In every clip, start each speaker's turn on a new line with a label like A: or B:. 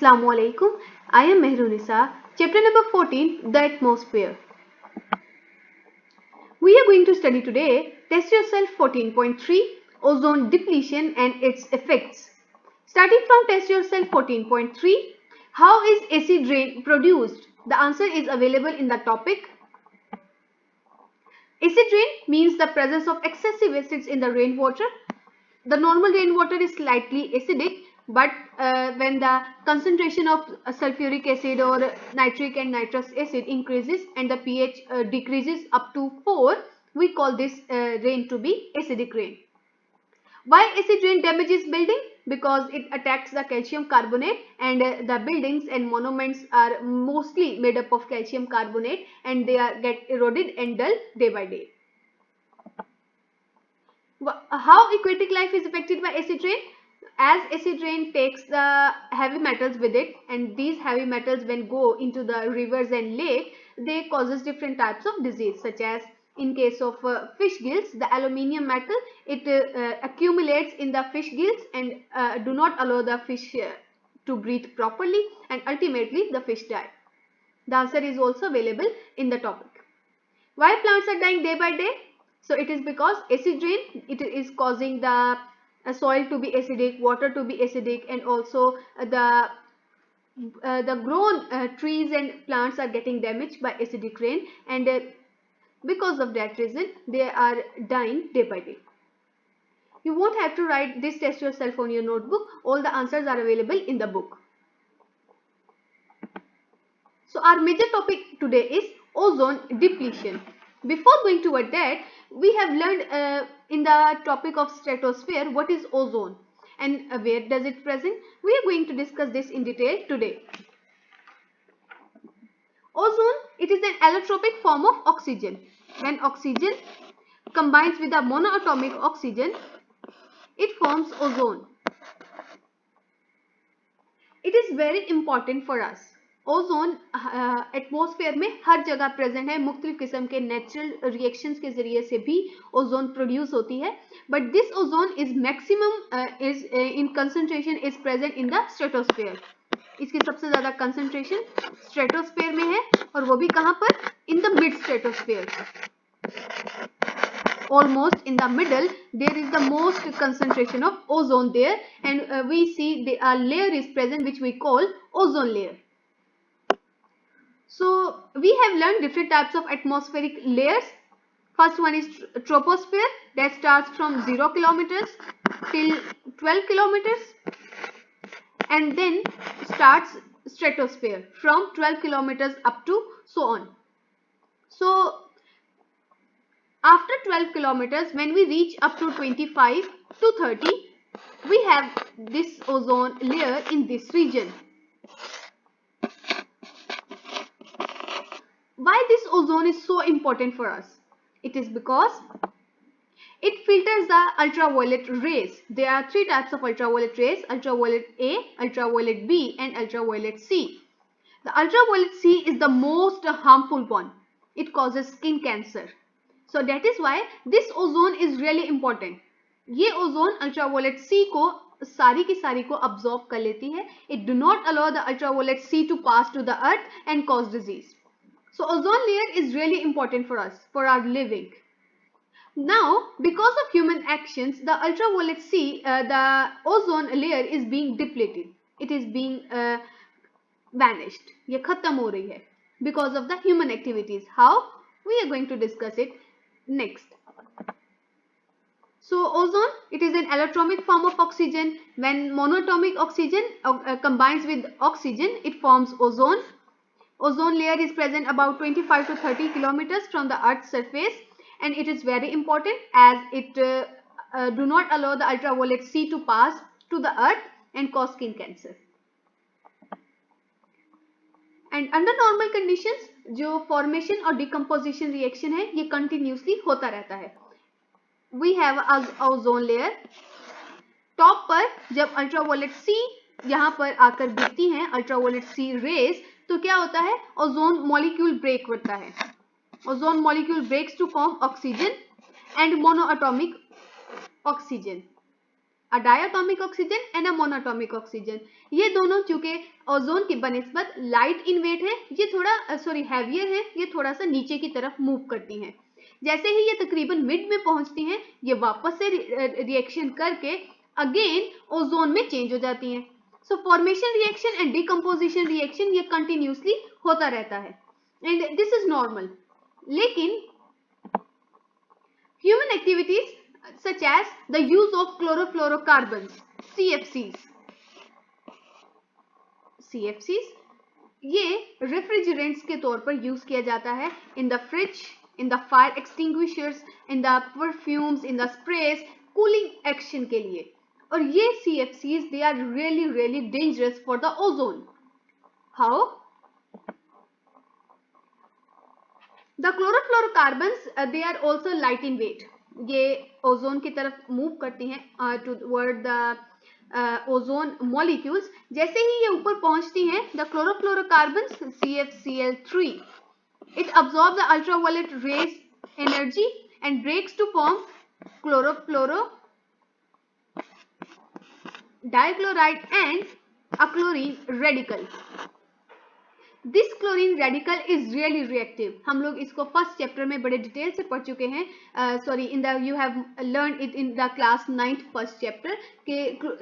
A: Assalamu alaikum. I am Mehrunisa. Chapter number 14, The Atmosphere. We are going to study today Test Yourself 14.3, Ozone Depletion and its Effects. Starting from Test Yourself 14.3, how is acid rain produced? The answer is available in the topic. Acid rain means the presence of excessive acids in the rainwater. The normal rainwater is slightly acidic, but when the concentration of sulfuric acid or nitric and nitrous acid increases and the pH decreases up to 4, we call this rain to be acidic rain. Why acid rain damages building? Because it attacks the calcium carbonate, and the buildings and monuments are mostly made up of calcium carbonate, and they get eroded and dull day by day. How aquatic life is affected by acid rain? As acid rain takes the heavy metals with it, and these heavy metals when go into the rivers and lake, they causes different types of disease, such as in case of fish gills, the aluminium metal, it accumulates in the fish gills and do not allow the fish to breathe properly, and ultimately the fish die. The answer is also available in the topic. Why plants are dying day by day? So it is because acid rain, it is causing the soil to be acidic, water to be acidic, and also the grown trees and plants are getting damaged by acidic rain, and because of that reason they are dying day by day. You won't have to write this test yourself on your notebook. All the answers are available in the book. So our major topic today is ozone depletion. Before going toward that, we have learned in the topic of stratosphere what is ozone and where does it present. We are going to discuss this in detail today. Ozone, it is an allotropic form of oxygen. When oxygen combines with a monoatomic oxygen, it forms ozone. It is very important for us. Ozone atmosphere में हर जगह present है, मुख्तलिफ किस्म के natural reactions के जरिए से भी ओजोन प्रोड्यूस होती है, but this ozone is maximum is in concentration is present in the stratosphere. इसकी सबसे ज्यादा कंसंट्रेशन स्ट्रेटोस्फेयर में है, और वो भी कहां पर? In the mid stratosphere. Almost in the middle there is the most concentration of ozone there, and we see a layer is present which we call ozone layer. So we have learned different types of atmospheric layers. First one is troposphere, that starts from 0 kilometers till 12 kilometers, and then starts stratosphere from 12 kilometers up to so on. So after 12 kilometers, when we reach up to 25 to 30, we have this ozone layer in this region. Why this ozone is so important for us? It is because it filters the ultraviolet rays. There are three types of ultraviolet rays: ultraviolet A, ultraviolet B, and ultraviolet C. The ultraviolet C is the most harmful one. It causes skin cancer. So that is why this ozone is really important. ये ozone ultraviolet C को सारी की सारी को absorb कर लेती है. It do not allow the ultraviolet C to pass to the earth and cause disease. So ozone layer is really important for us, for our living. Now, because of human actions, the ultraviolet C, the ozone layer is being depleted. It is being vanished. ये खत्म हो रही है because of the human activities. How? We are going to discuss it next. So ozone, it is an allotropic form of oxygen. When monatomic oxygen combines with oxygen, it forms ozone. Ozone layer is present about 25 to 30 kilometers from the Earth's surface, and it is very important as it do not allow the ultraviolet C to pass to the Earth and cause skin cancer. And under normal conditions, जो formation और decomposition reaction है, ये continuously होता रहता है. We have a ozone layer. Top पर जब ultraviolet C यहाँ पर आकर गिरती हैं, अल्ट्रावायलेट C रेज, तो क्या होता है? ओजोन मॉलिक्यूल ब्रेक होता है. Ozone molecule breaks to form oxygen and monoatomic oxygen. A diatomic oxygen and a monotomic oxygen. ये दोनों चूंकि ओजोन की बनिस्बत लाइट इन वेट है, ये थोड़ा हैवियर है, ये थोड़ा सा नीचे की तरफ मूव करती हैं। जैसे ही ये तकरीबन मिड में पहुंचती हैं, ये वापस से रिएक्शन करके अगेन ओजोन में चेंज हो जाती हैं। सो formation reaction and decomposition reaction ये कंटिन्यूसली होता रहता है एंड दिस इज नॉर्मल। लेकिन human activities such as the use of chlorofluorocarbons CFCs ये रेफ्रिजरेंट्स के तौर पर यूज किया जाता है in the fridge, in the fire extinguishers, in the perfumes, in the स्प्रेस, cooling action के लिए। और ये CFCs they are really dangerous for the ozone. How? The chlorofluorocarbons they are also light in weight. ये ozone की तरफ move करती हैं toward the ozone molecules. जैसे ही ये ऊपर पहुंचती हैं, the chlorofluorocarbons CFCl3 it absorbs the ultraviolet rays energy and breaks to form chlorofluoro dichloride and a chlorine radical. This chlorine radical is really reactive. हम लोग इसको फर्स्ट चैप्टर में बड़े डिटेल से पढ़ चुके हैं, sorry in the you have learn it in the class 9th first chapter के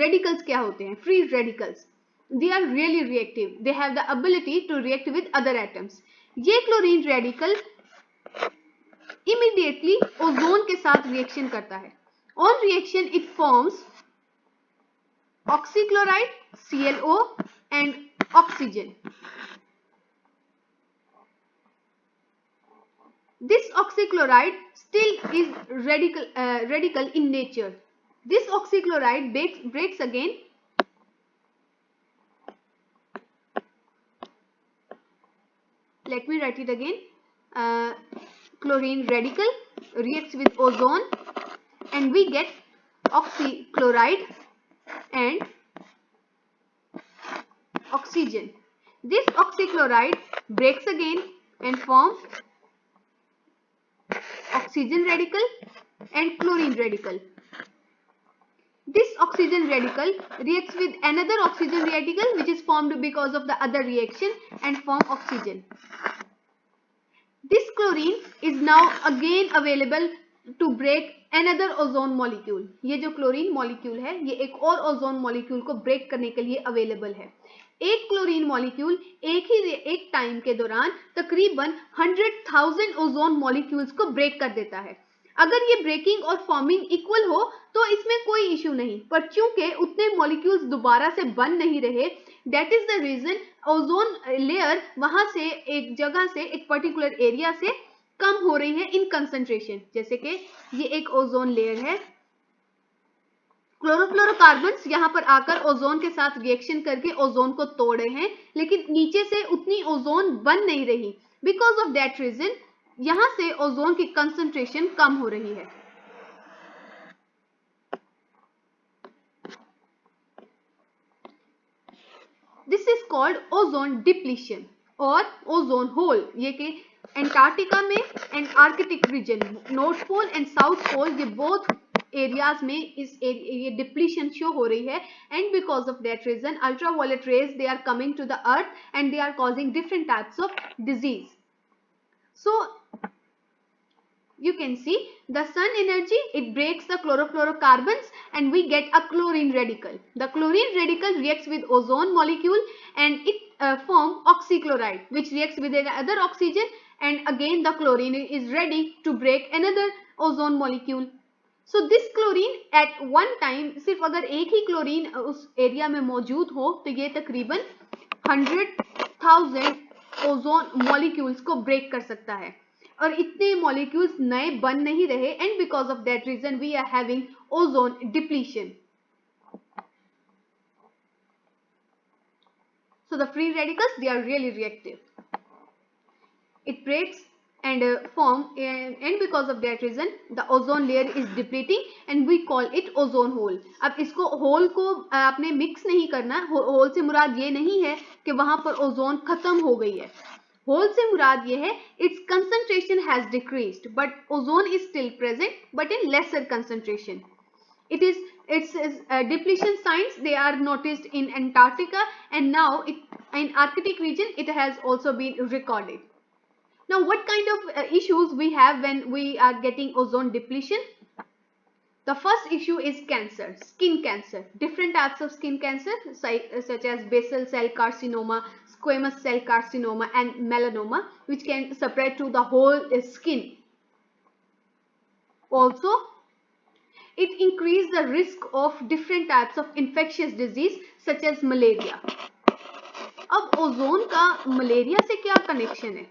A: रेडिकल्स क्या होते हैं। Free radicals they are really reactive, they have the ability to react with other atoms. ये क्लोरीन रेडिकल इमीडिएटली ओजोन के साथ reaction करता है। On reaction it forms oxychloride ClO and oxygen. This oxychloride still is radical in nature. This oxychloride breaks again let me write it again. Chlorine radical reacts with ozone and we get oxychloride and oxygen. This oxychloride breaks again and forms oxygen radical and chlorine radical. This oxygen radical reacts with another oxygen radical which is formed because of the other reaction and form oxygen. This chlorine is now again available to break another ozone molecule. ये जो chlorine molecule है ये एक और ozone molecule को break करने के लिए अवेलेबल है। एक क्लोरीन मॉलिक्यूल एक टाइम के दौरान तकरीबन 100,000 ओजोन मॉलिक्यूल्स को ब्रेक कर देता है। अगर ये ब्रेकिंग और फॉर्मिंग इक्वल हो तो इसमें कोई इश्यू नहीं, पर चूंकि उतने मॉलिक्यूल्स दोबारा से बन नहीं रहे, that is the reason ozone layer वहां से एक जगह से एक पर्टिकुलर एरिया से कम हो रही है इन कंसंट्रेशन। जैसे कि ये एक ओजोन लेयर है, क्लोरोफ्लोरोकार्बन्स यहाँ पर आकर ओजोन के साथ रिएक्शन करके ओजोन को तोड़ रहे हैं, लेकिन नीचे से उतनी ओजोन बन नहीं रही। बिकॉज ऑफ दैट रीजन यहां से ओजोन की कंसंट्रेशन कम हो रही है। This is called ozone depletion और ओजोन होल। ये कि एंटार्क्टिका में and Arctic region, north pole and south pole, ये बोथ एरियाज में ये डिप्लीशन शो हो रही है and because of that reason ultraviolet rays they are coming to the earth and they are causing different types of disease. So you can see the sun energy, it breaks the chlorofluorocarbons and we get a chlorine radical. The chlorine radical reacts with ozone molecule and it form oxychloride which reacts with another oxygen and again the chlorine is ready to break another ozone molecule. So this chlorine at one time, सिर्फ अगर एक ही chlorine उस area में मौजूद हो तो ये तकरीबन 100,000 ओजोन मॉलिक्यूल्स को ब्रेक कर सकता है और इतने मॉलिक्यूल्स नए बन नहीं रहे and because of that reason we are having ozone depletion. So the free radicals they are really reactive. It breaks and form and because of that reason the ozone layer is depleting and we call it ozone hole. अब इसको whole को आपने mix नहीं करना। Whole से मुराद ये नहीं है कि वहां पर ओजोन खत्म हो गई है। होल से मुराद ये है its concentration has decreased but ozone is still present but in lesser concentration. It is its depletion signs, they are noticed in Antarctica, and now in Arctic region it has also been recorded. Now what kind of issues we have when we are getting ozone depletion? The first issue is cancer, skin cancer. Different types of skin cancer such as basal cell carcinoma, squamous cell carcinoma and melanoma, which can spread to the whole skin. Also, it increases the risk of different types of infectious disease such as malaria. अब ozone का malaria से क्या connection है?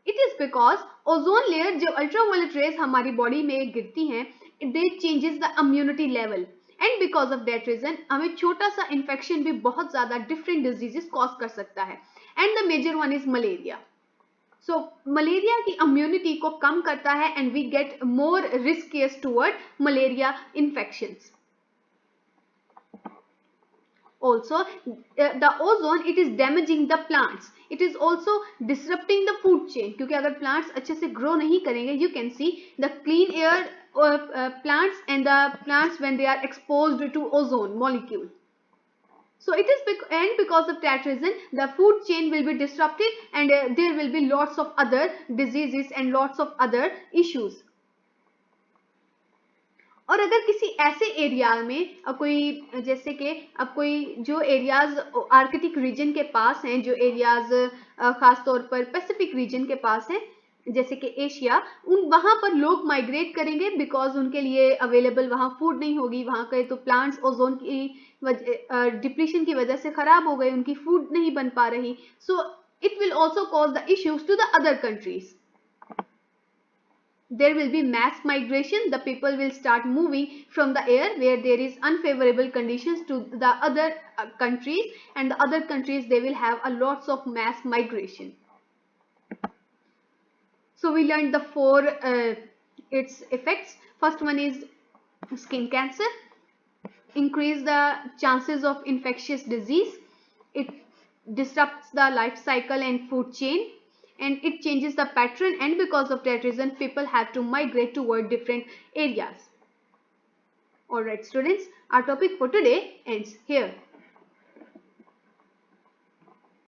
A: It is because ozone layer जो ultraviolet rays हमारी body में गिरती हैं, they changes the immunity level, and because of that reason हमें छोटा सा infection भी बहुत ज़्यादा different diseases cause कर सकता है, and the major one is malaria. So malaria की immunity को कम करता है and we get more riskiest toward malaria infections. Also, the ozone, it is damaging the plants. It is also disrupting the food chain, क्योंकि अगर plants अच्छे से grow नहीं करेंगे, you can see the clean air plants and the plants when they are exposed to ozone molecule. So it is because of that reason the food chain will be disrupted, and there will be lots of other diseases and lots of other issues. और अगर किसी ऐसे area में कोई, जैसे कि अब कोई जो एरियाज आर्कटिक रीजन के पास हैं, जो एरियाज खास तौर पर पैसिफिक रीजन के पास हैं, जैसे कि एशिया, वहाँ पर लोग माइग्रेट करेंगे बिकॉज उनके लिए अवेलेबल वहाँ फूड नहीं होगी, वहाँ के तो प्लांट्स ओजोन की डिप्लीशन की वजह से खराब हो गए, उनकी फूड नहीं बन पा रही. So it will also cause the issues to the other countries. There will be mass migration. The people will start moving from the air where there is unfavorable conditions to the other countries, and the other countries, they will have a lots of mass migration. So we learned the four its effects. First one is skin cancer, increase the chances of infectious disease, it disrupts the life cycle and food chain, and it changes the pattern, and because of that reason people have to migrate toward different areas. Alright students, our topic for today ends here.